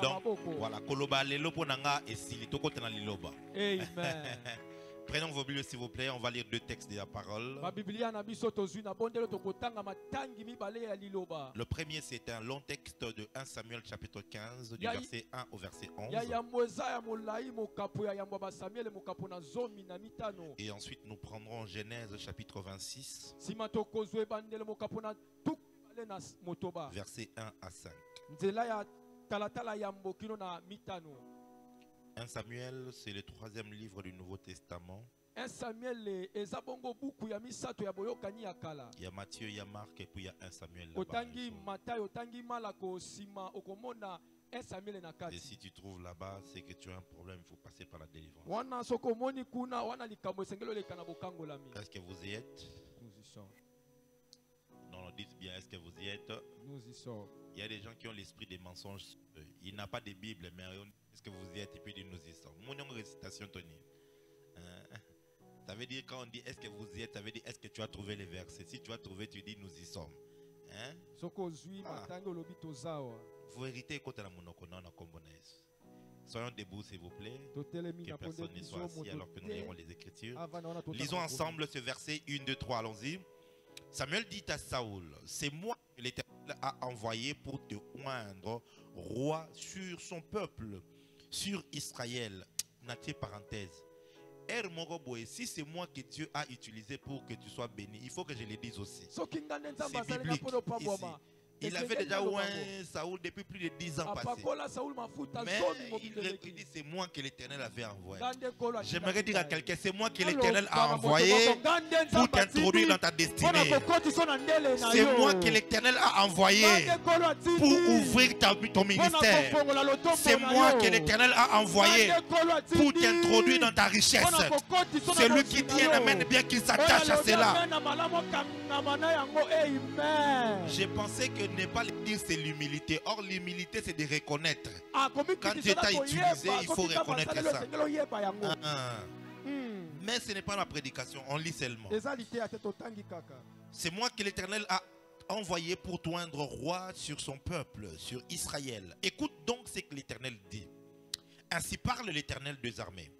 Donc, voilà. Koloba lelo ponanga et silitoko tena liloba. Amen. Prenons vos Bibles s'il vous plaît, on va lire deux textes de la parole. Le premier c'est un long texte de 1 Samuel chapitre 15 du verset 1 au verset 11. Et ensuite nous prendrons Genèse chapitre 26 verset 1 à 5. 1 Samuel, c'est le troisième livre du Nouveau Testament. 1 Samuel, il y a Matthieu, il y a Marc et puis il y a 1 Samuel. Et si tu trouves là-bas, c'est que tu as un problème, il faut passer par la délivrance. Est-ce que vous y êtes? Nous y sommes. Non, dites bien, est-ce que vous y êtes? Nous y sommes. Il y a des gens qui ont l'esprit des mensonges. Il n'a pas de Bible, mais est-ce que vous y êtes? Et puis nous y sommes. Mon récitation, Tony. Ça veut dire quand on dit est-ce que vous y êtes, ça veut dire est-ce que tu as trouvé les versets. Si tu as trouvé, tu dis nous y sommes. Vous héritez quand on a soyons debout s'il vous plaît. Que personne ne soit assis alors que nous lirons les Écritures. Lisons ensemble ce verset 1, 2, 3, allons-y. Samuel dit à Saoul, c'est moi que l'Éternel a envoyé pour te oindre roi sur son peuple, sur Israël. Natie parenthèse. Si c'est moi que Dieu a utilisé pour que tu sois béni, il faut que je le dise aussi. C'est biblique ici. Il avait déjà oint Saoul depuis plus de 10 ans passés. Mais il dit c'est moi que l'Éternel avait envoyé. J'aimerais dire à quelqu'un, c'est moi que l'Éternel a envoyé pour t'introduire dans ta destinée. C'est moi que l'Éternel a envoyé pour ouvrir ton ministère. C'est moi que l'Éternel a envoyé pour t'introduire dans ta richesse. Celui qui dit un amen, bien qu'il s'attache à cela. J'ai pensé que ne pas le dire c'est l'humilité. Or l'humilité c'est de reconnaître. Quand Dieu t'a utilisé, il faut reconnaître ça. Mais ce n'est pas la prédication, on lit seulement. C'est moi que l'Éternel a envoyé pour t'oindre roi sur son peuple, sur Israël. Écoute donc ce que l'Éternel dit. Ainsi parle l'Éternel des armées.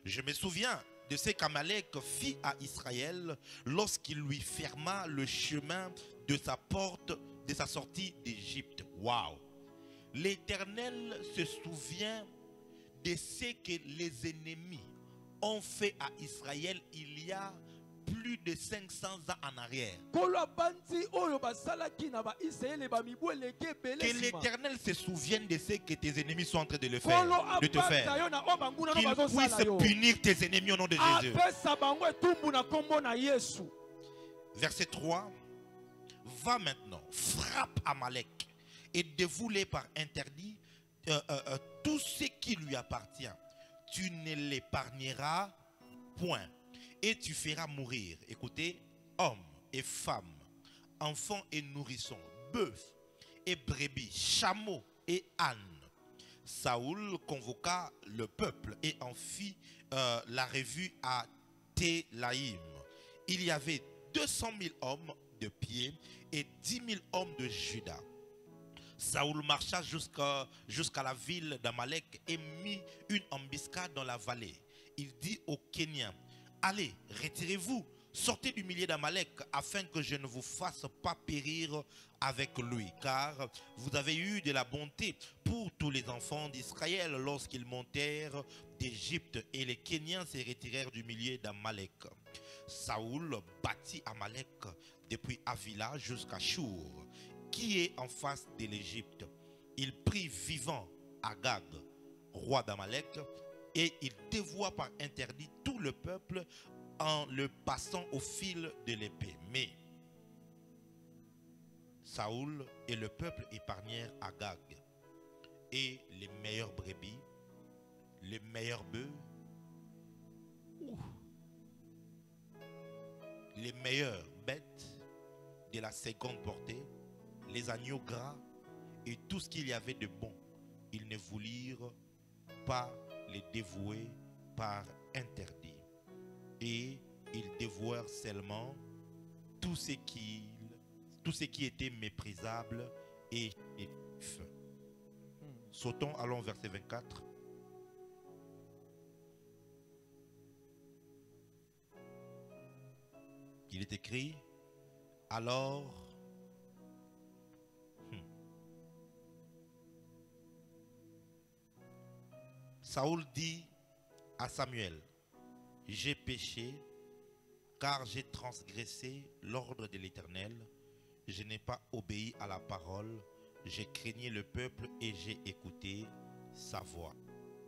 Je me souviens de ce qu'Amalek fit à Israël lorsqu'il lui ferma le chemin de sa porte, de sa sortie d'Égypte. Waouh! L'Éternel se souvient de ce que les ennemis ont fait à Israël il y a plus de 500 ans en arrière. Que l'Éternel se souvienne de ce que tes ennemis sont en train de le faire, de te faire. Qu'il puisse punir tes ennemis au nom de Jésus. Verset 3. Va maintenant, frappe Amalek et dévoue-les par interdit tout ce qui lui appartient. Tu ne l'épargneras point. Et tu feras mourir, écoutez, hommes et femmes, enfants et nourrissons, bœufs et brebis, chameaux et ânes. Saoul convoqua le peuple et en fit la revue à Télaïm. Il y avait 200 000 hommes de pied et 10 000 hommes de Juda. Saoul marcha jusqu'à la ville d'Amalek et mit une embuscade dans la vallée. Il dit aux Kéniens, allez, retirez-vous, sortez du milieu d'Amalek afin que je ne vous fasse pas périr avec lui. Car vous avez eu de la bonté pour tous les enfants d'Israël lorsqu'ils montèrent d'Égypte et les Kéniens se retirèrent du milieu d'Amalek. Saoul bâtit Amalek depuis Avila jusqu'à Chour, qui est en face de l'Égypte. Il prit vivant Agag, roi d'Amalek, et il dévoua par interdit tout le peuple en le passant au fil de l'épée. Mais Saoul et le peuple épargnèrent Agag et les meilleurs brebis, les meilleurs bœufs, les meilleures bêtes de la seconde portée, les agneaux gras et tout ce qu'il y avait de bon. Ils ne voulurent pas les dévouer par interdit. Et ils dévouèrent seulement tout ce qui était méprisable et Sautons, allons au verset 24. Il est écrit, alors, Saoul dit à Samuel, j'ai péché car j'ai transgressé l'ordre de l'Éternel, je n'ai pas obéi à la parole, j'ai craigné le peuple et j'ai écouté sa voix.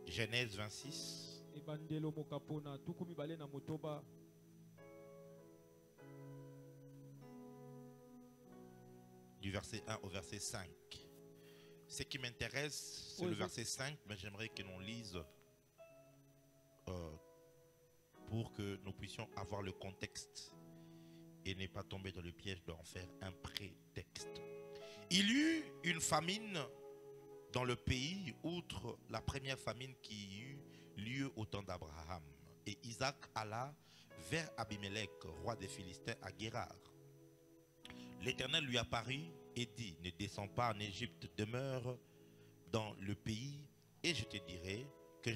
Genèse 26. Ebandelo mokapona tukumi bale na motoba. Du verset 1 au verset 5. Ce qui m'intéresse, c'est le verset 5, mais j'aimerais que l'on lise pour que nous puissions avoir le contexte et ne pas tomber dans le piège d'en faire un prétexte. Il y eut une famine dans le pays, outre la première famine qui eut lieu au temps d'Abraham. Et Isaac alla vers Abimelech, roi des Philistins, à Guérar. L'Éternel lui apparut et dit, ne descends pas en Égypte, demeure dans le pays, et je te dirai que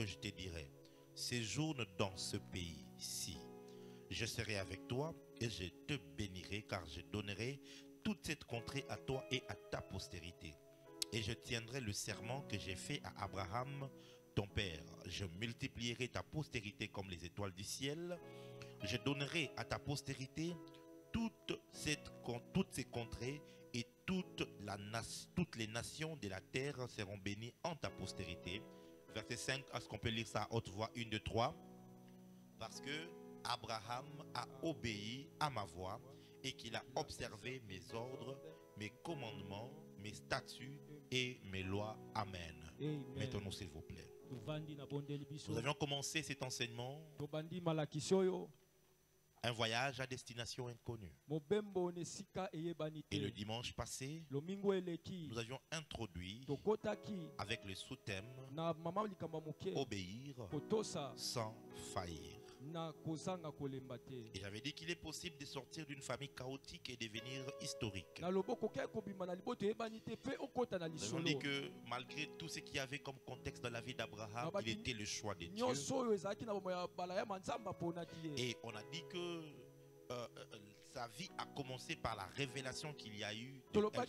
je te dirai, séjourne dans ce pays-ci. Je serai avec toi et je te bénirai, car je donnerai toute cette contrée à toi et à ta postérité. Et je tiendrai le serment que j'ai fait à Abraham, ton père. Je multiplierai ta postérité comme les étoiles du ciel. Je donnerai à ta postérité toutes ces contrées, et toutes les nations de la terre seront bénies en ta postérité. Verset 5, est-ce qu'on peut lire ça à haute voix? 1, 2, 3. Parce que Abraham a obéi à ma voix et qu'il a observé mes ordres, mes commandements, mes statuts et mes lois. Amen. Mettons-nous s'il vous plaît. Nous avions commencé cet enseignement, un voyage à destination inconnue. Et le dimanche passé, nous avions introduit avec le sous-thème obéir sans faillir. Et j'avais dit qu'il est possible de sortir d'une famille chaotique et devenir historique. Nous avons dit que malgré tout ce qu'il y avait comme contexte dans la vie d'Abraham, il était le choix de Dieu. Et on a dit que sa vie a commencé par la révélation qu'il y a eu de El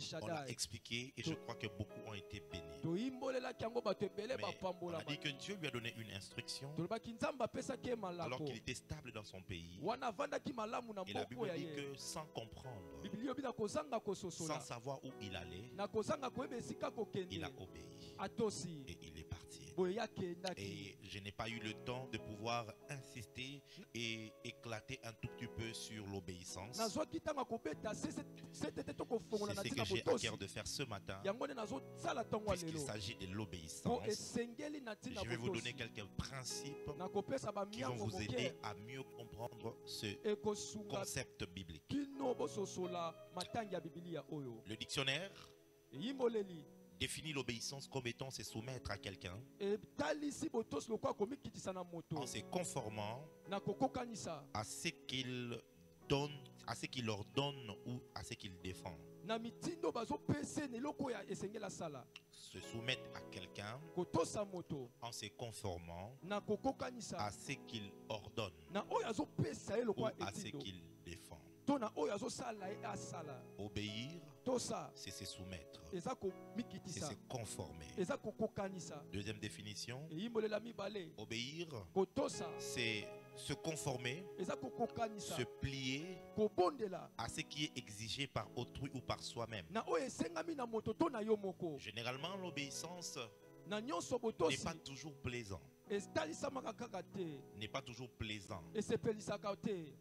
Shaddai. On a expliqué et je crois que beaucoup ont été bénis. Mais on a dit que Dieu lui a donné une instruction alors qu'il était stable dans son pays. Et la Bible dit que sans comprendre, sans savoir où il allait, il a obéi et il est parti. Et je n'ai pas eu le temps de pouvoir insister et éclater un tout petit peu sur l'obéissance. C'est ce que j'ai à cœur de faire ce matin, puisqu'il s'agit de l'obéissance. Je vais vous donner quelques principes qui vont vous aider à mieux comprendre ce concept biblique. Le dictionnaire définit l'obéissance comme étant se soumettre à quelqu'un en se conformant à ce qu'il donne, à ce qu'il ordonne ou à ce qu'il défend. Se soumettre à quelqu'un en se conformant à ce qu'il ordonne ou à ce qu'il défend. Obéir, c'est se soumettre, c'est se conformer. Deuxième définition, obéir, c'est se conformer, se plier à ce qui est exigé par autrui ou par soi-même. Généralement, l'obéissance n'est pas toujours plaisant. N'est pas toujours plaisant.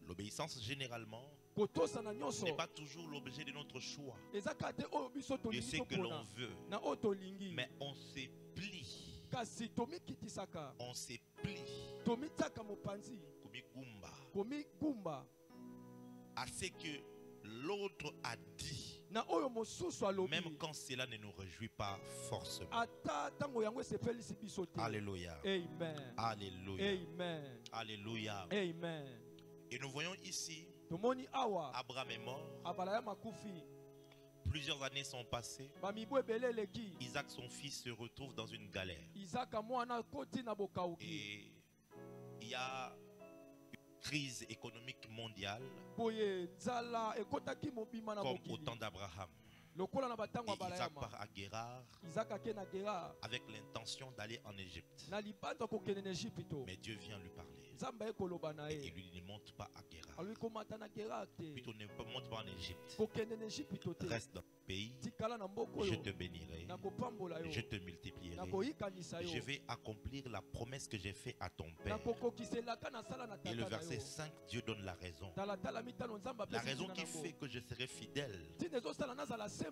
L'obéissance généralement n'est pas toujours l'objet de notre choix, de ce que l'on veut, mais on se plie. On se plie à ce que l'autre a dit, même quand cela ne nous réjouit pas forcément. Alléluia. Amen. Alléluia. Amen. Alléluia. Amen. Et nous voyons ici, Abraham est mort Plusieurs années sont passées. bamibu ebele eleki Isaac, son fils, se retrouve dans une galère. Isaka mwana koti na bokauki Et il y a une crise économique mondiale boye nzala ekotaki mobima na comme au mokili temps d'Abraham. lokola na batango Et ya Isaac balayama part à Guérar Isaka ake na Gerar avec l'intention d'aller en Égypte. na libanda kokende na Egypte Mais Dieu vient lui parler. nzambe ekoloba na Et il ye lui dit, ne monte pas à Guérar. alui komata na Gerar te Plutôt ne monte pas en Égypte. kokende na Egypte te Reste dans le pays. tikala na mboka Je oyo te bénirai. nakopambola yo Je te multiplierai. nakoyikanisa Je yo vais accomplir la promesse que j'ai faite à ton père. nakokokiselaka na sala na Et le tata na verset yo 5, Dieu donne la raison. talatala mitano nzambe La apesi raison ntina qui nango. fait que je serai fidèle ntina ezosala nazala sembo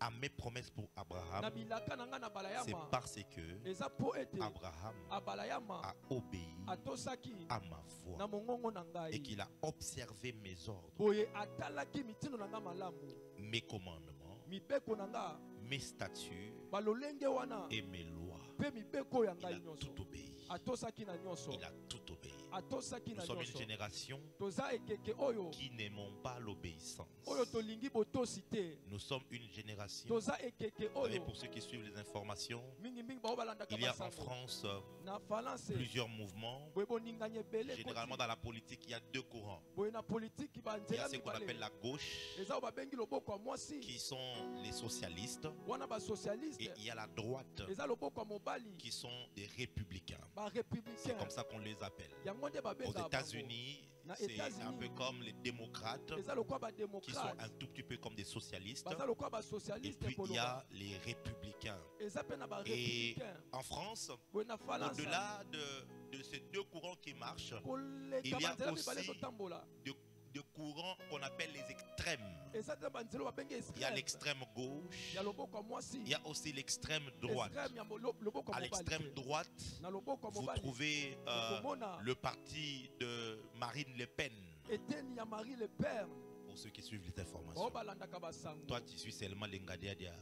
à mes promesses pour na Abraham, bilaka na ngai na c'est balayama parce que eza mpo ete Abraham abalayama a obéi atosaki à ma voix na mongongo na et ngai qu'il a observé mes ordres, boye atalaki mitindo na ngai malamu mes commandements, mibeko na ngai mes statuts balolenge wana et mes lois. mpe mibeko ya Il ngai a nyonso tout obéi. atosaki na nyonso Il a tout obéi. atosaki Nous na sommes une nyonso génération toza ekeke oyo qui n'aimons pas l'obéissance. oyo tolingi botosi te Nous sommes une génération. toza ekeke Vous savez, oyo pour ceux qui suivent les informations, mingimingi bao balandaka il y a en basango France na falance plusieurs mouvements. boye boningani ebele Généralement, dans la politique, il y a deux courants. boye na politiki Il y a banzela ce qu'on appelle mibale la gauche, eza oyo babengi loboko ya mwasi qui sont les socialistes, wana et basocialiste il y a la droite, eza loboko ya mobali qui sont des républicains. C'est barépublicain comme ça qu'on les appelle. yango nde Aux babengaka bango États-Unis, Na c'est États-Unis, un peu comme les démocrates, eza lokola qui sont badémocrate un tout petit peu comme des socialistes. baza lokola Et basocialiste puis, il y koloba a les républicains. eza mpe na Et barépublicain en France, boye na falance au-delà de ces deux courants qui marchent, il koleka y a banzela mibale aussi ezotambola de courants qu'on appelle les extrêmes. eza te banzela oyo babengi Il y a extrême l'extrême gauche, ya loboko ya mwasi il y a aussi l'extrême droite. extrême ya loboko À ya mobali l'extrême te. droite, na loboko ya vous mobali trouvez okomona le parti de Marine Le Pen, eteni ya Marie Le Pen pour ceux qui suivent les bao informations. balandaka basango Toi, tu suis seulement les Ngadia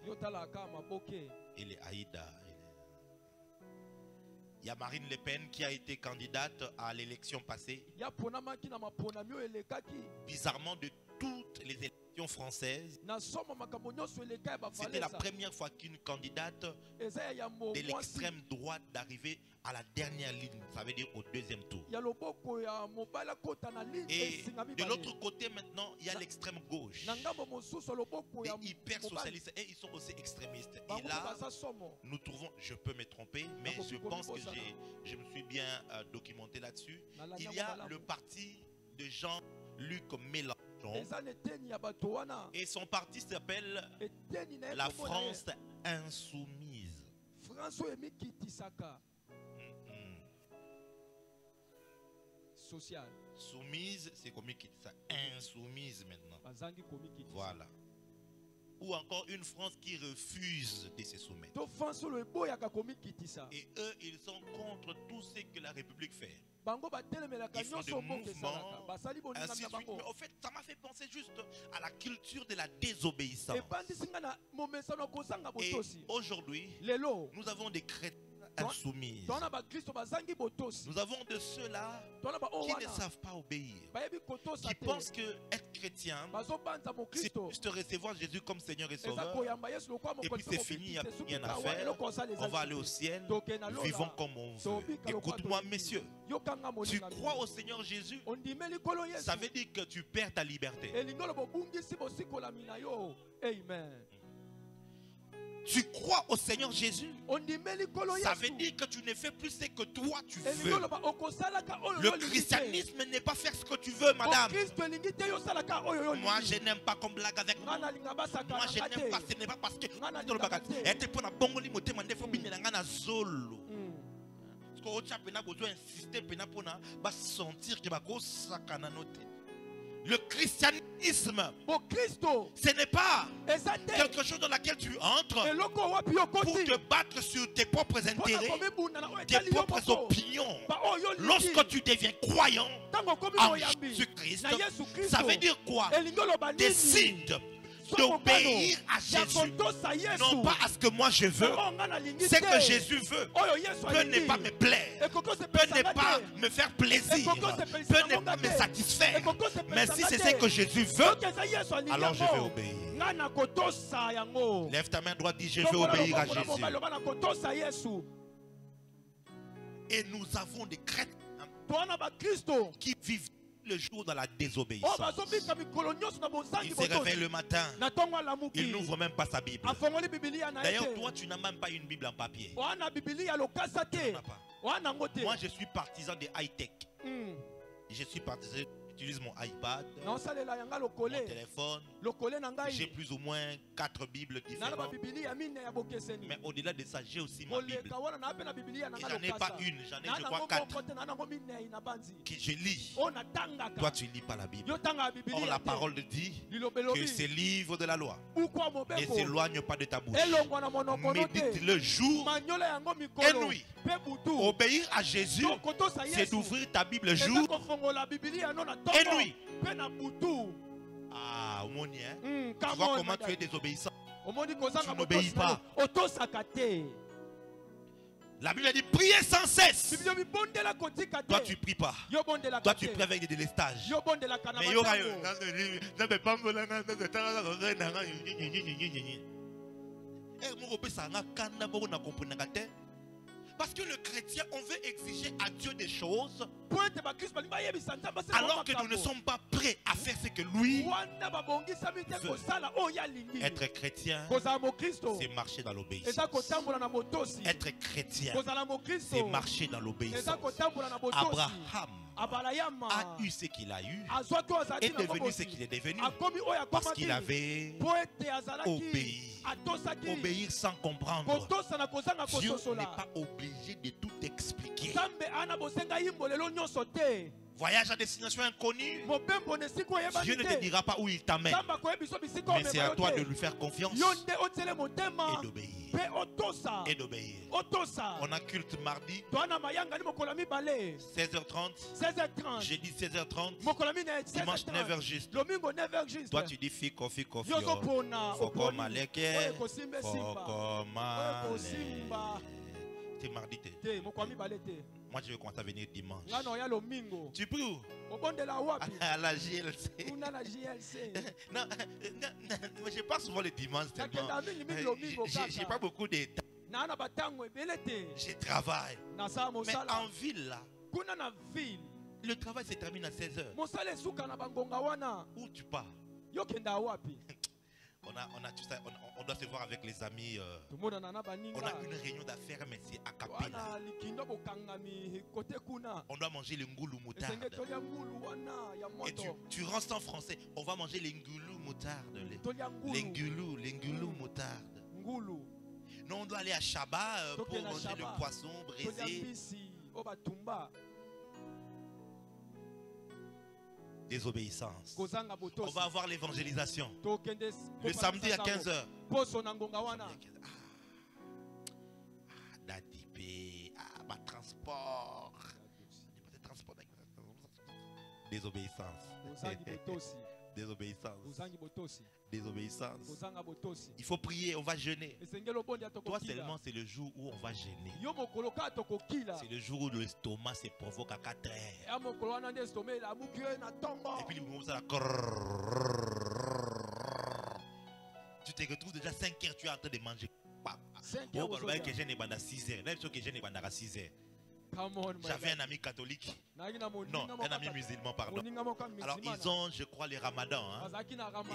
yo talaka maboke et les Aïda. Il y a Marine Le Pen qui a été candidate à l'élection passée. ya ponamaki na maponami oyo elekaki Bizarrement, de toutes les élections françaises, na somo makambo nyonso eleka ya c'était la bafalesa première fois qu'une candidate eza ya yambo de mwasi l'extrême droite d'arriver à la dernière ligne, ça veut dire au deuxième tour. ya loboko ya mobali akota na ligne Et esinga de mibale l'autre côté maintenant, il y a l'extrême gauche. na ngambo mosusu loboko Des ya hyper mobali socialistes et ils sont aussi extrémistes. Et bango mpe là, baza somo nous trouvons, je peux me tromper, mais je pense que je me suis bien documenté là-dessus. Il y a le parti de Jean-Luc Mélenchon eza na eteni ya bato wana et son parti s'appelle eteni na ye la kombo na ye. France Insoumise. france oyo emikitisaka social Soumise, c'est comme qui dit ça. Insoumise maintenant. bazangi komikitisa Voilà. Ou encore une France qui refuse de se soumettre. to france oyo eboyaka komikitisa Et eux, ils sont contre tout ce que la République fait. bango batelemelaka Ils font nyonso des mboka esalaka mouvements, basali boningami ainsi na de suite. bango Mais au fait, ça m'a fait penser juste à la culture de la désobéissance. ebandisi nga na momesano kozanga Et botosi aujourd'hui, lelo nous avons des chrétiens insoumis. tona bakristo bazangi botosi Nous avons de ceux-là tona baoyo qui ne wana savent pas obéir. bayebi kotosa Qui te pensent que être chrétien, bazobanza c'est mokristo juste recevoir Jésus comme Seigneur et eza Sauveur. koyamba yesu lokola Et puis mokonzi c'est fini, il n'y a soki rien à kawa, faire. eloko osala eza On va aller te. au ciel. Toke na lola. Vivons comme on veut. Tobika lokola Écoute-moi, tolingi. messieurs. yokanga Tu moningami. crois au Seigneur Jésus, ondimeli nkolo yesu ça veut dire que tu perds ta liberté. elingi olo bobungisi bosikolami na yo amen Tu crois au Seigneur Jésus, ondimeli nkolo ça veut yesu dire que tu ne fais plus ce que toi tu elingi veux. oloba okosalaka oyo Le yo olingi te. christianisme n'est pas faire ce que tu veux, madame. okristo elingi te yo osalaka oyo yo Moi, olingi. je n'aime pas qu'on blague avec moi. nga nalinga Moi, basakana je nga n'aime pas. te Ce n'est pas parce que. nga nalingaka te. Et pour la bongoli motema ndefo binela ngana zolo. Mm. Parce que ocha pena besoin insister pena pona ba sentir que ba ko sakana note. Le christianisme, bokristo ce n'est pas eza te quelque chose dans laquelle tu entres eloko wapi yo pour koti te battre sur tes propres mpona intérêts, komibunda na oyo tes etali yo propres moko opinions. baoyo olingi Lorsque tu deviens croyant ntango okomi en moyambi Jésus-Christ, na yesu kristo ça veut dire quoi? elingi oloba nini Décide Soko d'obéir kano, à ya Jésus, kotosa yesu non pas à ce que moi je veux. oyo nga nalingi Ce te que Jésus veut oyo yesu peut ne pas me alingi plaire, ekoko peut ne sepelisa pas te me faire plaisir, ekoko sepelisa peut ne pas me satisfaire. ekoko Mais si sepelisa c'est ce que Jésus veut, te eza yesu alingi alors je vais yango obéir. Lève ta main droite, dis je vais obéir à Jésus. Et nous avons des chrétiens qui vivent le jour dans la désobéissance. Il se réveille le matin, il n'ouvre même pas sa Bible. D'ailleurs, toi, tu n'as même pas une Bible en papier. Tu n'en as pas. Moi, je suis partisan de high-tech. Je suis partisan. J'utilise mon iPad, mon téléphone. J'ai plus ou moins 4 Bibles différentes. Mais au-delà de ça, j'ai aussi ma Bible. Et j'en ai pas une, j'en ai je crois 4 que je lis. Toi, tu ne lis pas la Bible. Or, la parole dit que ces livres de la loi ne s'éloignent pas de ta bouche. Médite le jour et nuit. Obéir à Jésus, c'est d'ouvrir ta Bible jour et nuit. Ah, Omoni, hein? Tu vois comment tu es désobéissant. Tu n'obéis pas. La Bible dit priez sans cesse. Toi tu pries pas. Toi tu pries avec des délestages. Mais il y aura parce que le chrétien, on veut exiger à Dieu des choses alors que nous ne sommes pas prêts à faire ce que lui veut. Être chrétien, c'est marcher dans l'obéissance. Être chrétien, c'est marcher dans l'obéissance. Abraham a eu ce qu'il a eu, est devenu ce qu'il est devenu parce qu'il avait obéi. Obéir sans comprendre. Dieu n'est pas obligé de tout expliquer. Voyage à destination inconnue, Dieu ne te dira pas où il t'amène, mais c'est à toi de lui faire confiance et d'obéir. On a culte mardi 16h30, jeudi 16h30, dimanche 9h juste. Toi tu dis fiko foko maleke, c'est mardi. Moi je vais commencer à venir dimanche. Tu pries où? À la JLC. Non, je passe souvent le dimanche. J'ai pas beaucoup de temps. Je travaille. Mais en ville là, le travail se termine à 16h. Où tu pars? On doit se voir avec les amis. On a une réunion d'affaires, mais c'est à Kapila. On doit manger le ngoulou moutarde. Et tu rentres en français. On va manger le ngoulou moutarde. Le ngoulou moutarde. Non, on doit aller à Chaba pour manger le poisson braisé. Désobéissance. On va avoir l'évangélisation le samedi à 15h. Dadipé, transport. Désobéissance. Désobéissance. Il faut prier, on va jeûner. Toi seulement, c'est le jour où on va jeûner. C'est le jour où l'estomac se provoque à 4 heures. Et puis tu te retrouves déjà 5 heures, tu es en train de manger. J'avais un ami catholique. Non, un ami musulman, pardon. Alors ils ont, je crois, les ramadans.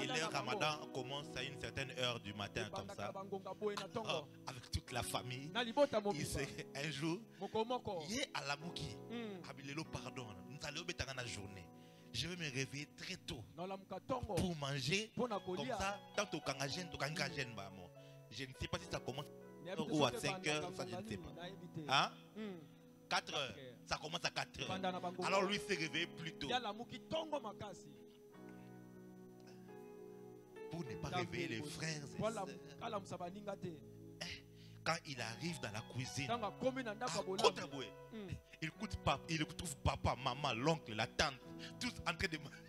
Et le ramadan commence à une certaine heure du matin comme ça. Alors, avec toute la famille. Un jour, il est à la mouki. Pardon, nous allons mettre dans la journée. Je vais me réveiller très tôt pour manger. Comme ça, tant que je ne sais pas si ça commence ou à 5 heures, ça je ne sais pas. Hein? 4 heures, ça commence à 4 heures. Alors lui s'est réveillé plus tôt pour ne pas réveiller les frères et sœurs. Quand il arrive dans la cuisine, il trouve papa, maman, l'oncle, la tante, tous en train de manger.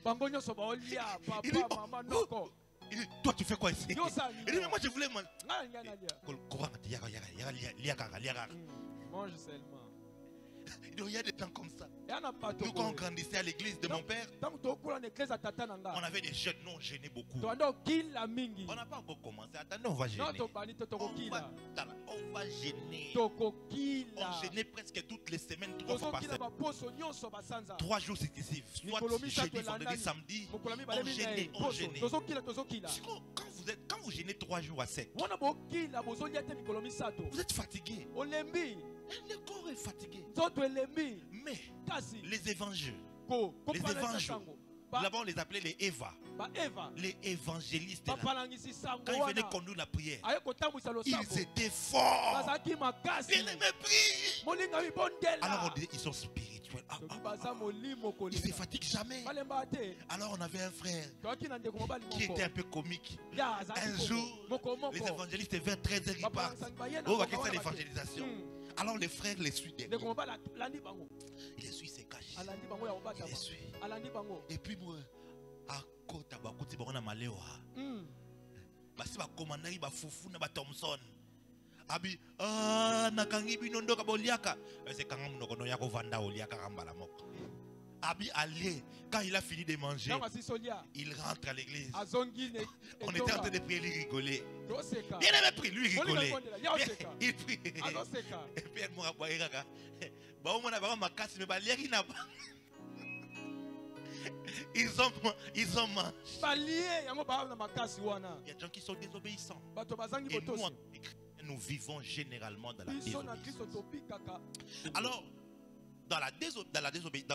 Il dit, toi tu fais quoi ici? Il dit, mais moi je voulais manger. Mange seulement. Donc il y a des temps comme ça. Ya na bato Nous, quand on grandissait à l'église de mon père, tangu tokula na église ya tata na nga on avait des jeunes, nous on gênait beaucoup. toanda okila mingi On n'a pas encore commencé. Attendez, on va no gêner. tobani to tokokila On va gêner. tokokila On gênait presque toutes les semaines, 3 fois par tozokila semaine. baposo nyonso basanza 3 jours successifs. Soit mikolo misato jeudi, vendredi, elandani samedi. mokolo mibale On gênait, minei on poso gênait. tozokila Quand vous gênez 3 jours à sec, wana bokila bozolia te mikolo misato vous êtes fatigué. olembi Le corps est fatigué. nzoto elembi Mais kasi les évangélistes, kopalangisa évangélistes. sango là-bas on les appelait les Eva. baeva Les évangélistes, là, bapalangisi sango quand ils venaient wana conduire la prière, aye kotambwisa losambo ils étaient forts. bazalaki makasi Bien aimé, prie. molinga Alors ibondela on disait, ils sont spirituels. toki baza molimo Ils ne se kolinga fatiguent jamais. balemba te Alors on avait un frère toyaki na ndeko mobali qui moko était un peu comique. ya Un azalaki jour, moko les moko évangélistes vers 13h ils partent. bapalangisaki baye na Oh, bango quelle wana c'est bake. l'évangélisation. Alors les frères les suivent derrière. ndeko mobali alandi bango Il les suit, il se cache. alandi bango ya Il kobatama les suit. alandi bango Et puis moi, à côté, bah, côté, bah, on a maléwa. Bah, si bah, commandant, bah, foufou, na bah, Thompson. Abi, ah, nakangi binondo kaboliaka. C'est quand on a connu yako vanda oliaka rambala moko. Abi, allez, quand il a fini de manger, ntango asisolia il rentre à l'église. azongi ne On était en train de prier, lui rigoler. toseka Bien aimé prie, lui rigoler. Molinga ya oseka Il prie. azoseka Et puis elle m'a dit, bah, on a vraiment ma casse, mais bah, les n'a pas. Ils ont mangé. balie yango baa na makasi wana Il y a des gens qui sont désobéissants. bato bazangi Et nous, botosi nous vivons généralement dans la biso na kristo désobéissance. tobikaka Alors, dans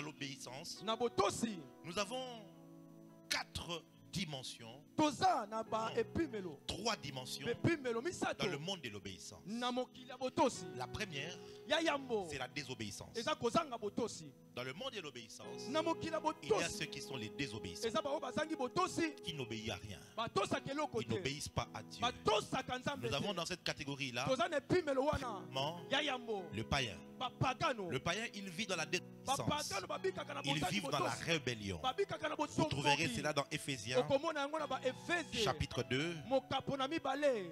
l'obéissance, na botosi nous avons 4 dimensions, toza na baepimelo 3 dimensions bepimelo misato dans le monde de l'obéissance. na mokili ya botosi La première, ya yambo c'est la désobéissance. eza kozanga botosi Dans le monde de l'obéissance, na mokili ya il y a botosi ceux qui sont les désobéissants, eza bao bazangi botosi qui n'obéissent à rien. batosaka eloko Ils te n'obéissent pas à Dieu. batosaka nzambe Nous avons te dans cette catégorie-là toza na epimelo wana ya yambo le païen. bapagano Le païen, il vit dans la désobéissance. bapagano babikaka na Ils bozangi vivent dans la botosi rébellion. babikaka na Vous trouverez botomboki cela dans Éphésiens, okomona yango na baefese chapitre 2, mokapo na mibale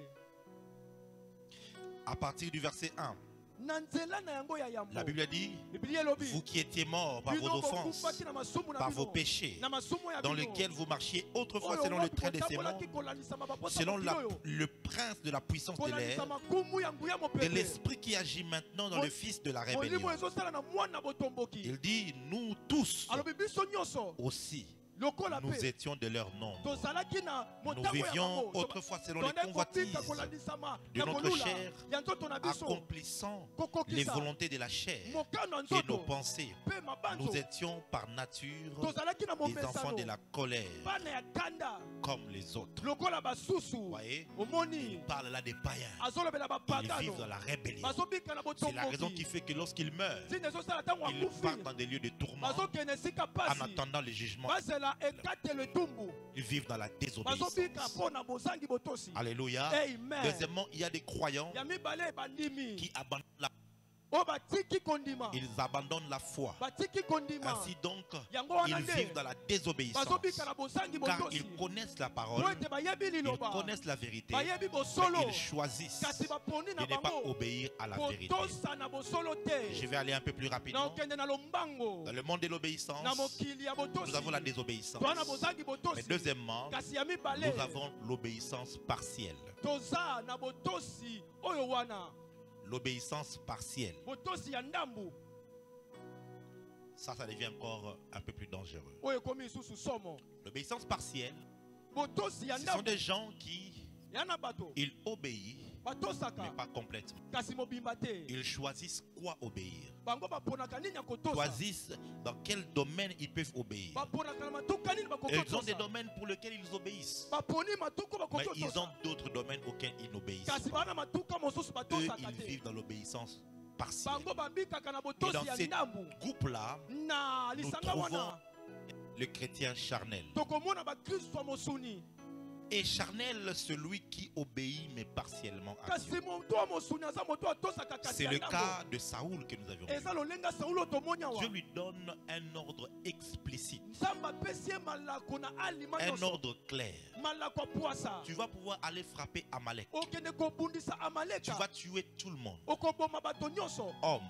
à partir du verset 1. na nzela na yango ya yambo La Bible dit, biblia elobi vous qui étiez morts par vos bino offenses, bokufaki na masumu na par vos bino péchés, na masumu ya dans bino lesquels vous marchiez autrefois oyo selon le wapi trait de ces botambolaki mondes, kolanisama baposa selon mokili oyo le prince de la puissance de l'air, kolanisama kumu ya nguya de mopepe l'esprit qui agit maintenant dans le fils de la rébellion. molimo ezosala na mwana botomboki Il dit, nous tous alobi biso nyonso aussi, lokola nous pe étions de leur nombre. tozalaki na Nous motango ya vivions bango autrefois selon les tondai convoitises kobika kolanisama de na notre kolula chair, ya nzoto na biso accomplissant les kokokisa volontés de la chair mokano ya et nos nzoto pensées. mpe mabanzo Nous étions par nature tozalaki na des enfants momesano de la colère, bana ya kanda comme les autres. lokola basusu Vous voyez, omoni il parle là des païens. azolobela Ils bapagano vivent dans la rébellion. bazobika na C'est la raison qui botomboki fait que lorsqu'ils meurent, ntina ezosala ntango ils akufi partent dans des lieux de tourment bazokende esika en pasi attendant le jugement. bazela ekatelo etumbu Ils vivent dans la bazobika désobéissance. mpo na bozangi botosi Alléluia. amen Deuxièmement, il y a des croyants ya mibale bandimi qui abandonnent la, oyo batiki kondima ils abandonnent la foi. batiki kondima Ainsi donc, yango wana ils nde vivent dans la désobéissance. bazobika na bozangi Car botosi ils connaissent la po parole, ete bayebi ils liloba connaissent la vérité, bayebi mais bosolo ils choisissent kasi baponi na de ne pas bango obéir à la vérité. kotosa na bosolo Je te vais aller un peu plus na rapidement. okende na lombango Dans le monde de l'obéissance, na mokili ya botosi nous avons la désobéissance. toza na bozangi Mais botosi deuxièmement, kasi ya mibale nous avons l'obéissance partielle. toza na botosi oyo wana L'obéissance partielle. botosi ya ndambu Ça devient encore un peu plus dangereux. oyo ekomi lisusu somo L'obéissance partielle, botosi ya ce sont ndambu des gens qui, ya na bato ils obéissent, mais batosaka pas complètement. kasi mobimba te Ils choisissent quoi obéir. bango baponaka nini ya kotosa Choisissent dans quel domaine ils peuvent obéir. baponaka na matuka nini Ils ont des bakokotosa domaines pour lesquels ils obéissent. baponi matuka Mais ils ont bakokotosa d'autres domaines auxquels ils n'obéissent. kasi bana matuka mosusu Eux, batosaka ils te vivent dans l'obéissance partielle. bango babikaka na Et botosi dans ya ces ndambu groupes-là, na nous lisanga trouvons wana le chrétien charnel. tokomona bakristo ya mosuni Et charnel, celui qui obéit mais partiellement à kasi Dieu. moto ya mosuni aza moto atosaka kasi C'est ya le ndambo cas de Saoul que nous avions vu. eza lolenga saulo tomoni Dieu awa lui donne un ordre explicite, nzambe apesi ye malako na alima un nyonso ordre clair. malako apwasa Tu vas pouvoir aller frapper Amalek. okende kobundisa Tu amaleka vas tuer tout le monde. okoboma bato nyonso Hommes,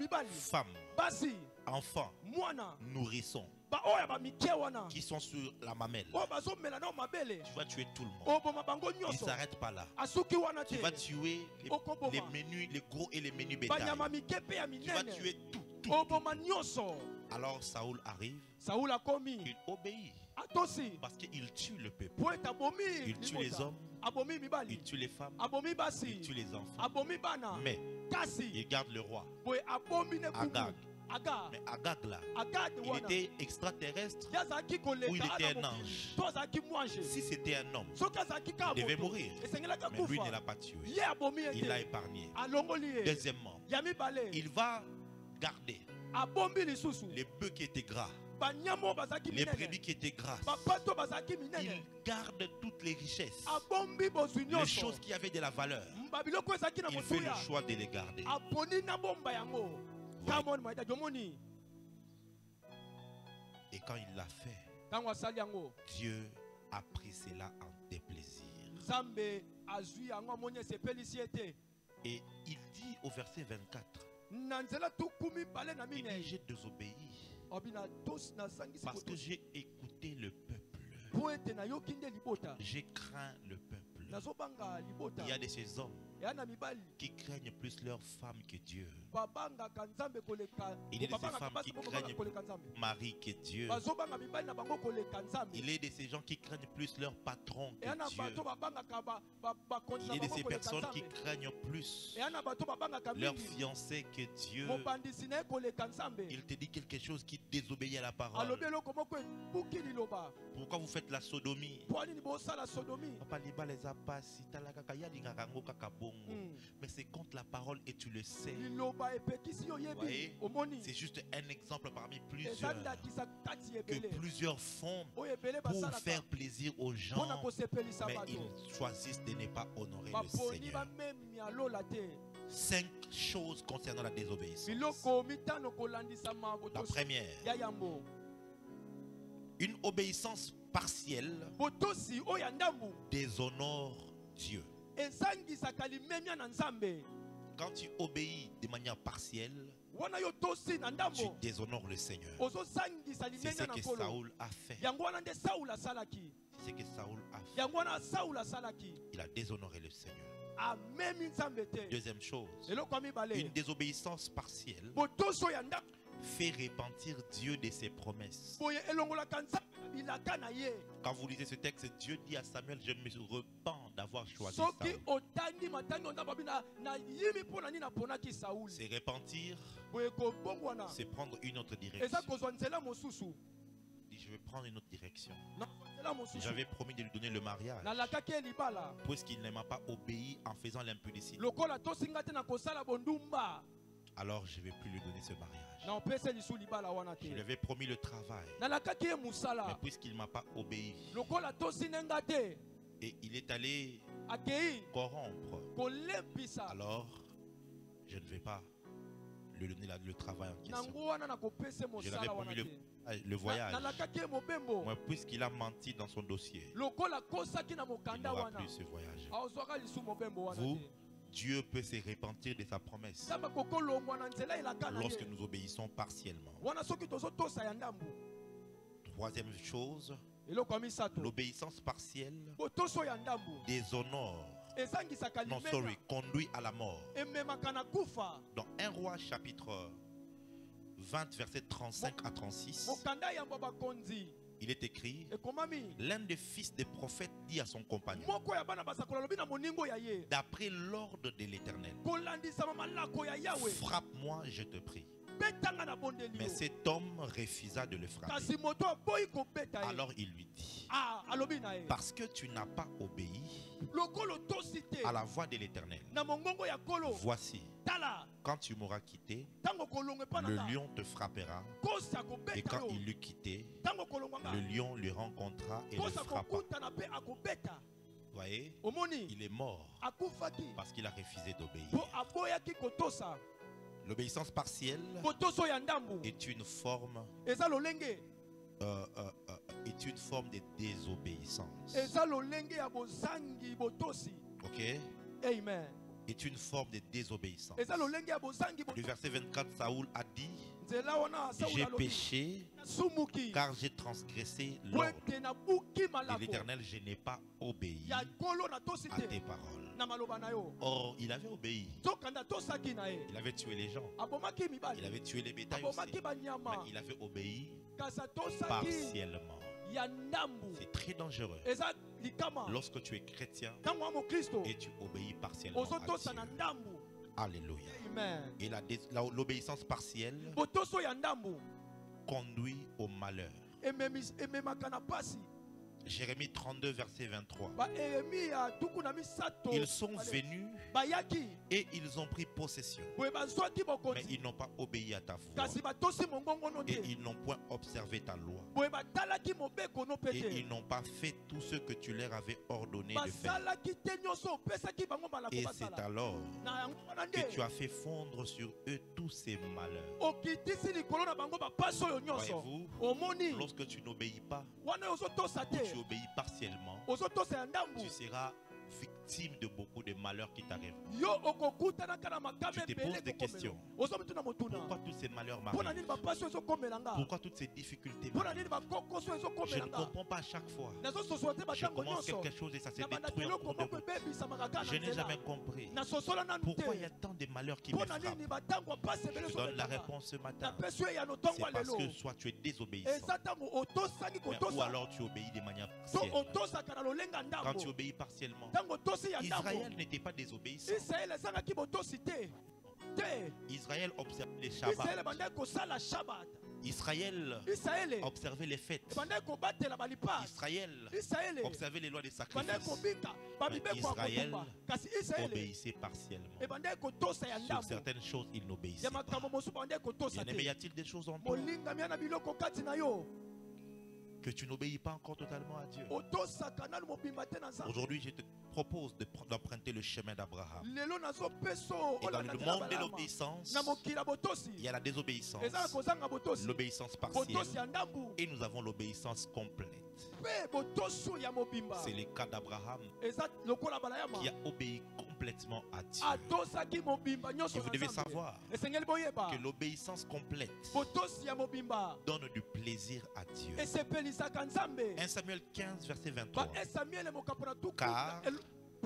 femmes, basi enfants, mwana nourrissons, ba oya ba mikie wana qui sont sur la mamelle. o bazomela na mabele Tu vas tuer tout le monde. oboma bango Il ne nyonso s'arrête pas là. asuki wana Tu te vas tuer les menus, les gros et les menus bétail. banyama mike pe ya Tu vas minene tuer tout. oboma nyonso. Alors Saoul arrive, Saoul akomi il obéit atosi parce qu'il tue le peuple. po ete abomi Il tue les hommes, abomi il mibali tue les femmes, abomi il basi tue les enfants. abomi bana Mais kasi il garde le roi, boye abomi ne Agag. Agag Mais Agag là, Agag il wana était extraterrestre yazaki ou il koleka était un ana ange. to azaki mwanje Si c'était un homme, soki azaki ka il devait moto mourir. esengelaka Mais lui ne kufa l'a pas tué. ye abomi Il l'a ete épargné. alongoli ye Deuxièmement, ya mibale il va garder abombi lisusu les bœufs qui étaient gras, banyama oyo bazalaki les minene brebis qui étaient grasses. bapato bazalaki Il minene garde toutes les richesses, abombi bozwi les nyonso choses qui avaient de la valeur. babiloko ezalaki na Il fait le motuya choix de les garder. aponi na bomba yango kamoni maita jomoni Et quand il l'a fait, ntango asali yango Dieu a pris cela en déplaisir. nzambe azwi yango amoni esepelisi ete Et il dit au verset 24, na nzela tuku mibale na il dit, minei j'ai désobéi obi na tosi nasangisi parce que kotosi j'ai écouté le peuple. po ete nayoki nde libota J'ai craint le peuple. nazobanga libota Il y a de ces hommes eya na mibali qui craignent plus leur femme que Dieu, babangaka nzambe koleka Il est de ces babangaka femmes basi qui moko babanga craignent koleka nzambe Marie que Dieu. bazobanga mibali na bango koleka nzambe Il est de ces gens qui craignent plus leur patron eya na que Dieu. bato babangaka bakonzi Il na est de bango ces koleka personnes qui nzambe craignent plus eya na bato babangaka leur mingi fiancé que Dieu. mobandisi na ye koleka nzambe Il te dit quelque chose qui désobéit à la parole. alobi eloko moko ebuki liloba Pourquoi vous faites la sodomie? po nini bosala sodomi Papa libala eza pasi, tala kaka, yalingaka yango kaka bongo. Mais c'est contre la parole et tu le sais. liloba epekisi yo Voyez, oyebi omoni c'est juste un exemple parmi eza plusieurs ndakisa kati que ebele plusieurs font oyo ebele pour basalaka faire plaisir aux gens, mpona kosepelisa mais bato ils choisissent de ne pas honorer le baponi Seigneur. bamemi alola te 5 choses concernant la désobéissance. biloko mitano kolandisama La botosi première, ya yambo une obéissance partielle botosi oyo ya ndambu déshonore Dieu. ezangisaka limemia na nzambe Quand tu obéis de manière partielle, wana yo tosi na tu ndambo déshonores le Seigneur. ozosangisa C'est ce limemia na que nkolo Saoul a fait. yango wana nde saul asalaki C'est ce que Saoul a fait. yango wana saul asalaki Il a déshonoré le Seigneur. amemi nzambe te Deuxième chose, eloko ya mibale une désobéissance partielle botosi oyo ya ndambo fait repentir Dieu de ses promesses. boye elongolaka nzambe na bilaka na ye Quand vous lisez ce texte, Dieu dit à Samuel, je me repens d'avoir choisi soki Saoul. otandi matangi o ndambo abi na yimi mpo na nini naponaki sauli C'est repentir, boye kobongwana c'est prendre une autre eza direction. kozwa nzela mosusu Il dit, je vais prendre une autre direction. na nzela mosusu J'avais promis de lui donner le mariage, nalakaki ye libala puisqu'il ne m'a pas obéi en faisant l'impudicité. lokola tosinga te na kosala bondumba Alors je ne vais plus lui donner ce mariage. na opesa lisu libala wana Je lui te avais promis le travail, nalakaki ye mais mosala puisqu'il ne m'a pas obéi, lokola tosinenga te et il est allé akei corrompre, kolembisa alors je ne vais pas lui donner le travail en question. nango wana na kopesa ye Je l'avais mosala wana promis te le voyage, nalakaki ye mobembo mais puisqu'il a menti dans son dossier, lokola akosaki na il mokanda n'aura wana plus ce voyage. azwaka lisu mobembo wana Vous, te Dieu peut se repentir de sa promesse nzambe kokolongwa na nzela elaka na lorsque ye nous obéissons partiellement. wana soki tozotosa ya ndambu Troisième chose, eloko ya misato l'obéissance partielle botoso ya ndambu déshonore, ezangisaka non limemia sorry, conduit à la mort. ememaka na kufa Dans 1 Roi chapitre 20 verset 35 à 36, mokanda yambo ya bakonzi il est écrit, ekomami l'un des fils des prophètes dit à son compagnon, moko ya bana basakola alobi na moningo ya ye d'après l'ordre de l'Éternel, kolandisama malako ya yawe frappe-moi, je te prie. betanga na bondeli Mais yo cet homme refusa de le frapper. kasi moto aboyi kobeta ye Alors il lui dit, alobi na ye parce que tu n'as pas obéi lokolo tosi te à la voix de l'Éternel, na mongongo ya kolo voici, tala quand tu m'auras quitté, ntango kolongwa epa le na nga lion te frappera, kosi et akobeta quand yo il l'eut quitté, ntango kolongwa nga le lion le rencontra et le kosi frappa. akokutana mpe akobeta Voyez, omoni il est mort akufaki parce qu'il a refusé d'obéir. mpo aboyaki kotosa L'obéissance partielle botoso ya ndambu est une forme, eza lolenge est une forme de désobéissance. eza lolenge ya bozangi botosi Ok? amen est une forme de désobéissance. eza lolenge ya bozangi Du verset 24, Saoul a dit, nzela wana j'ai Saul alobi péché sumuki car j'ai transgressé l'ordre wete na buki de malako l'Éternel, je n'ai pas obéi ya kolo na tosi à te tes paroles. na maloba na yo Or, il avait obéi. tokanda tosaki na ye Il avait tué les gens. abomaki Il mibali avait tué les bétails aussi. abomaki banyama Mais il avait obéi kasa tosaki partiellement. ya ndambu C'est très dangereux. eza likama Lorsque tu es chrétien ntango ya mokristo et tu obéis partiellement à ozotosa na Dieu. ndambu. Alléluia. Amen. Et l'obéissance partielle botoso ya ndambu conduit au malheur. ememaka na pasi. Jérémie 32, verset 23. baeremi ya tuku na misato Ils sont venus bayaki et ils ont pris possession. boye bazwaki Mais bokonzi ils n'ont pas obéi à ta voix. kasi batosi mongongono Et te ils n'ont point observé ta loi. boye batalaki mobeko no pe Et te ils n'ont pas fait tout ce que tu leur avais ordonné de faire. basalaki te nyonso opesaki bango malako Et c'est basala alors na yango wana que tu nde as fait fondre sur eux tous ces malheurs. okitisi likolo na bango bapasi oyo nyonso Voyez-vous, omoni lorsque tu n'obéis pas wana oyo ozotosa ou te tu obéis partiellement, ozotosa ya ndambu tu seras victime de beaucoup de malheurs qui t'arrivent. yo okokutanaka na makame Tu te poses ebele des questions. ozomituna motuna Pourquoi tous ces malheurs mpo na m'arrivent? nini bapasi oyo ezokomela nga Pourquoi toutes ces difficultés mpo na m'arrivent? nini bakokoso oyo Je ezokomela ne nga comprends pas à chaque fois. nazososola te Je batango commence nyonso quelque chose et ça se na banda détruit en biloko cours de moko route. ebebisamaka kaka Je na n'ai jamais nzela compris. nasosola nanu Pourquoi il y a te tant de malheurs qui me mpo na frappent? nini batango apasi ebele Je donne la ezobetaka réponse ce matin. napesi yo eyano C'est ntongo ya parce lelo que soit tu es désobéissant, eza ntango otosangi ou kotosa alors tu obéis de manière to partielle. otosaka na lolenga Quand ndambo tu obéis partiellement, ntango otosi ya ndambo Israël n'était pas désobéissant. israele ezangaki botosi te te Israël observait les Shabbats. israele ebandaki kosala shabat Israël israele observait les fêtes. ebandaki kobatela balipasi Israël israele observait les lois des ebandaki sacrifices. kobika bamibeko ya Israël kotumba kasi israele Obéissait partiellement. ebandaki kotosa ya Sur ndambo certaines choses, il ya n'obéissait pas. makambo mosusu bandaki kotosa Bien-aimé, y te a-t-il des choses en toi molingami ana biloko kati na yo que tu n'obéis pas encore totalement à Dieu? otosaka nanu mobimba te na nzambe Aujourd'hui, je te propose d'emprunter le chemin d'Abraham. lelo nazopesa o Et dans le olanda monde de balama. l'obéissance, na mokili ya botosi il y a la désobéissance, eza na kozanga botosi l'obéissance botosi partielle, ya ndambu et nous avons l'obéissance complète. mpe botosi ya mobimba C'est le cas d'Abraham eza lokola balayama qui a obéi complètement à Dieu. atosaki mobimba nyonso Et vous na devez Nzambe. savoir esengeli boyeba que l'obéissance complète botosi ya mobimba donne du plaisir à Dieu. esepelisaka nzambe 1 Samuel 15, verset 23. baesamiele mokapo na tuku Car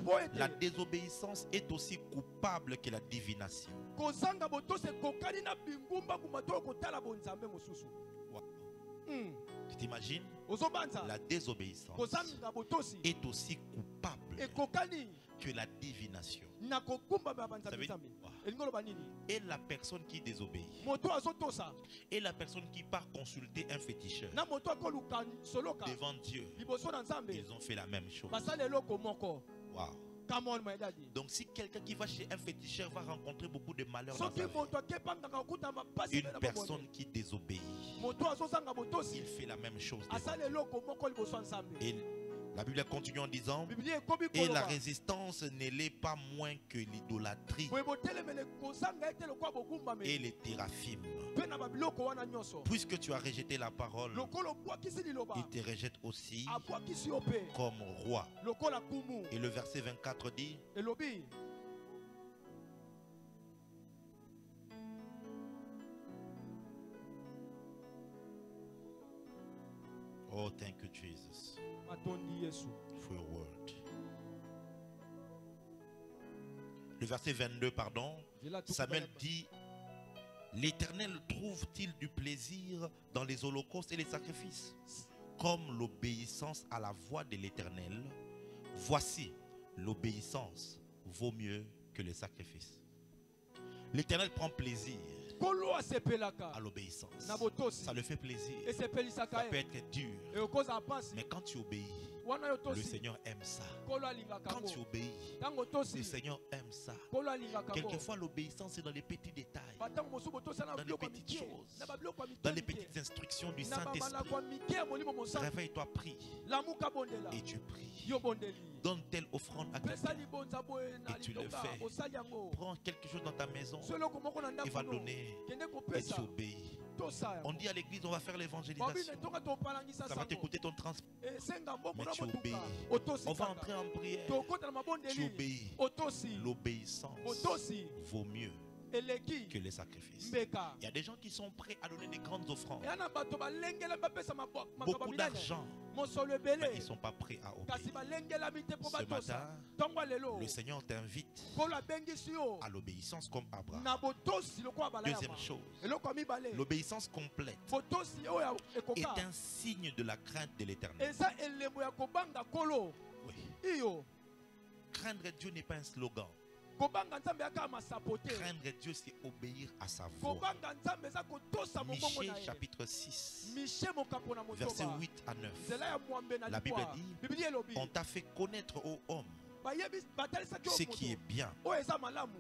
po ete la désobéissance est aussi coupable que la divination. kozanga botosi ekokani na bingumba kumato okotala bonzambe mosusu. Wow. Mm. Tu t'imagines? ozobanza La désobéissance kozanga botosi est aussi coupable ekokani que la divination. na kogumbama Ça banzambe veut dire- nzambe elingi oloba nini Et la personne qui désobéit, moto azotosa et la personne qui part consulter un féticheur na moto akoluka soloka devant Dieu, liboso na nzambe ils ont fait la même chose. basala eloko moko. Wow. Come on, my daddy. Donc si quelqu'un qui va chez un féticheur va rencontrer beaucoup de malheurs dans soki sa vie, moto akepangaka okuta mapasi une personne qui désobéit, moto azozanga botosi il fait la même chose devant asala eloko moko liboso ya nzambe. Et la Bible continue en disant, Biblia ekomi et la koloba résistance ne l'est pas moins que l'idolâtrie boye botelemele kozanga ete lokola et bogumbameli les téraphimes. mpe na babiloko wana nyonso Puisque tu as rejeté la parole, lokola obwakisi liloba il te rejette aussi abwakisi yo mpe comme roi. lokola kumu Et le verset 24 dit, elobi oh thank you Jesus matondi yesu for your word. Le verset 22, pardon, Nzela tuku Samuel bayeba. dit, l'Éternel trouve-t-il du plaisir dans les holocaustes et les sacrifices, comme l'obéissance à la voix de l'Éternel? Voici, l'obéissance vaut mieux que les sacrifices. L'Éternel prend plaisir kolo asepelaka à l'obéissance. na botosi Ça le fait plaisir. esepelisaka Ça peut ye être dur, ekokozala pasi mais quand tu obéis, wana yo le tosi Seigneur aime ça. kolo alingaka Quand tu yango obéis, ntango le tosi Seigneur aime ça. kolo alingaka yango Quelquefois, l'obéissance est dans les petits détails, batango mosusu botosa na dans les biloko ya petites mike choses, na babiloko ya dans les mike petites instructions du na Saint-Esprit. bamalako ya mike ya molimo mosantu Réveille-toi, prie, lamuka bondela et tu pries. yo bondeli Donne telle offrande à pesa quelqu'un. libonza boye na Et tu le litonga fais. osali yango Prends quelque chose dans ta maison, so eloko moko na il va ndako no donner kende et tu kopesa obéis. On dit à l'église, on va faire l'évangélisation. Ça va te coûter ton transport. Mais tu obéis. On va entrer en prière. Tu obéis. L'obéissance vaut mieux que les sacrifices. Il y a des gens qui sont prêts à donner des grandes offrandes. Beaucoup d'argent. Mais ils ne sont pas prêts à obéir. Ce matin, le Seigneur t'invite à l'obéissance comme Abraham. Deuxième chose, l'obéissance complète est un signe de la crainte de l'Éternel. Oui. Craindre Dieu n'est pas un slogan. Craindre Dieu, c'est obéir à sa voix. Michée chapitre 6, versets 8 à 9. La Bible dit, on t'a fait connaître, ô homme, ce qui est bien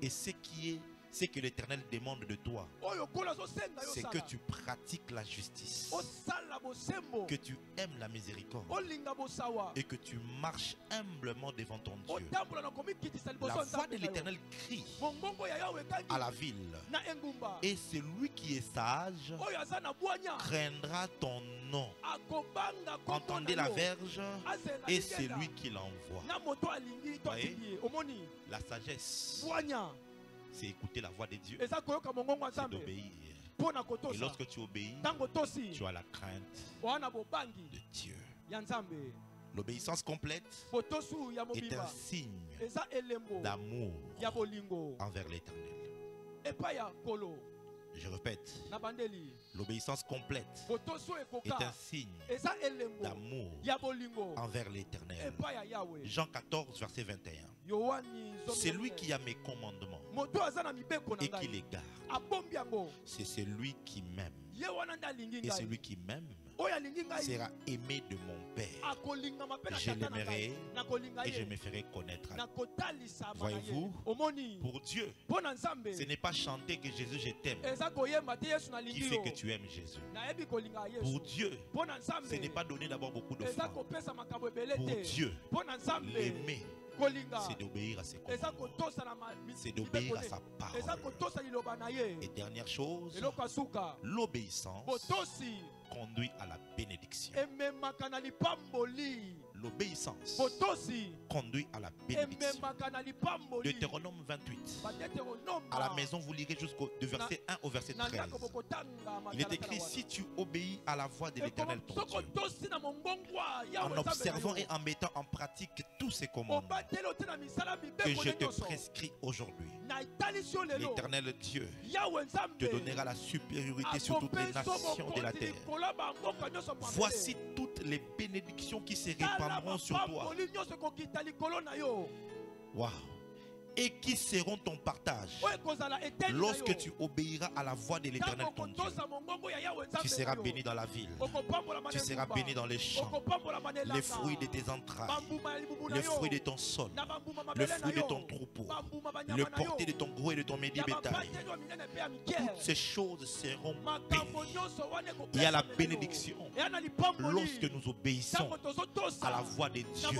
et ce que l'Éternel demande de toi, c'est que tu pratiques la justice, que tu aimes la miséricorde et que tu marches humblement devant ton Dieu. La voix de l'Éternel crie à la ville, et celui qui est sage craindra ton nom. Entendez la verge et celui qui l'envoie. La sagesse, c'est écouter la voix de Dieu, c'est d'obéir. Et lorsque tu obéis, tu as la crainte de Dieu. L'obéissance complète est un signe d'amour envers l'Éternel. Je répète, l'obéissance complète est un signe d'amour envers l'Éternel. Jean 14, verset 21. C'est lui qui a mes commandements et qui les garde. C'est celui qui m'aime. Et celui qui m'aime sera aimé de mon Père. Je l'aimerai et je me ferai connaître. Voyez-vous, pour Dieu, ce n'est pas chanter que Jésus je t'aime qui fait que tu aimes Jésus. Pour Dieu, ce n'est pas donner d'abord beaucoup d'offrandes. Pour Dieu, l'aimer, c'est d'obéir à ses commandements. C'est d'obéir à sa parole. Et dernière chose, l'obéissance conduit à la bénédiction. L'obéissance conduit à la bénédiction. Deutéronome 28. À la maison, vous lirez jusqu'au verset 1 au verset 13. Il est écrit, si tu obéis à la voix de l'Éternel ton Dieu, en observant et en mettant en pratique tous ces commandements que je te prescris aujourd'hui, l'Éternel Dieu te donnera la supériorité sur toutes les nations de la terre. Voici toutes les bénédictions qui se répandront sur toi. Wow. Et qui seront ton partage lorsque tu obéiras à la voix de l'Éternel ton Dieu. Tu seras béni dans la ville, tu seras béni dans les champs, les fruits de tes entrailles, les fruits de ton sol, le fruit de ton troupeau, le porté de ton gros et de ton médi bétail. Toutes ces choses seront bénies. Il y a la bénédiction lorsque nous obéissons à la voix de Dieu.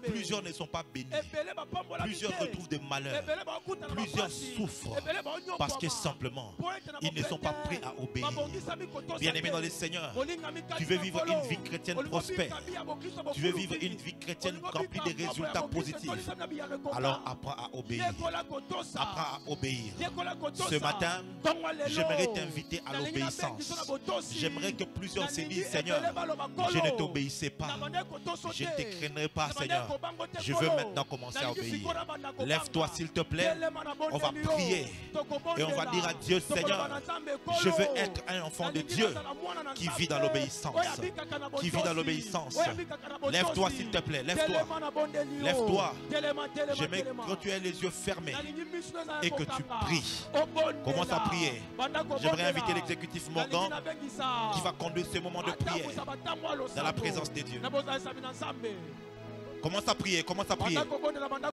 Plusieurs ne sont pas bénis, plusieurs retrouvent des malheurs, plusieurs souffrent parce que simplement ils ne sont pas prêts à obéir. Bien-aimé dans le Seigneur, tu veux vivre une vie chrétienne prospère, tu veux vivre une vie chrétienne remplie de résultats positifs, alors apprends à obéir. Apprends à obéir. Ce matin, j'aimerais t'inviter à l'obéissance. J'aimerais que plusieurs se disent, Seigneur, je ne t'obéissais pas, je ne te craindrai pas, Seigneur, je veux maintenant commencer à obéir. Lève-toi s'il te plaît, on va prier et on va dire à Dieu, Seigneur, je veux être un enfant de Dieu qui vit dans l'obéissance, qui vit dans l'obéissance. Lève-toi s'il te plaît, lève-toi, lève-toi. J'aimerais que tu aies les yeux fermés et que tu pries. Commence à prier. J'aimerais inviter l'exécutif Morgan qui va conduire ce moment de prière dans la présence de Dieu. Commence à prier, commence à prier.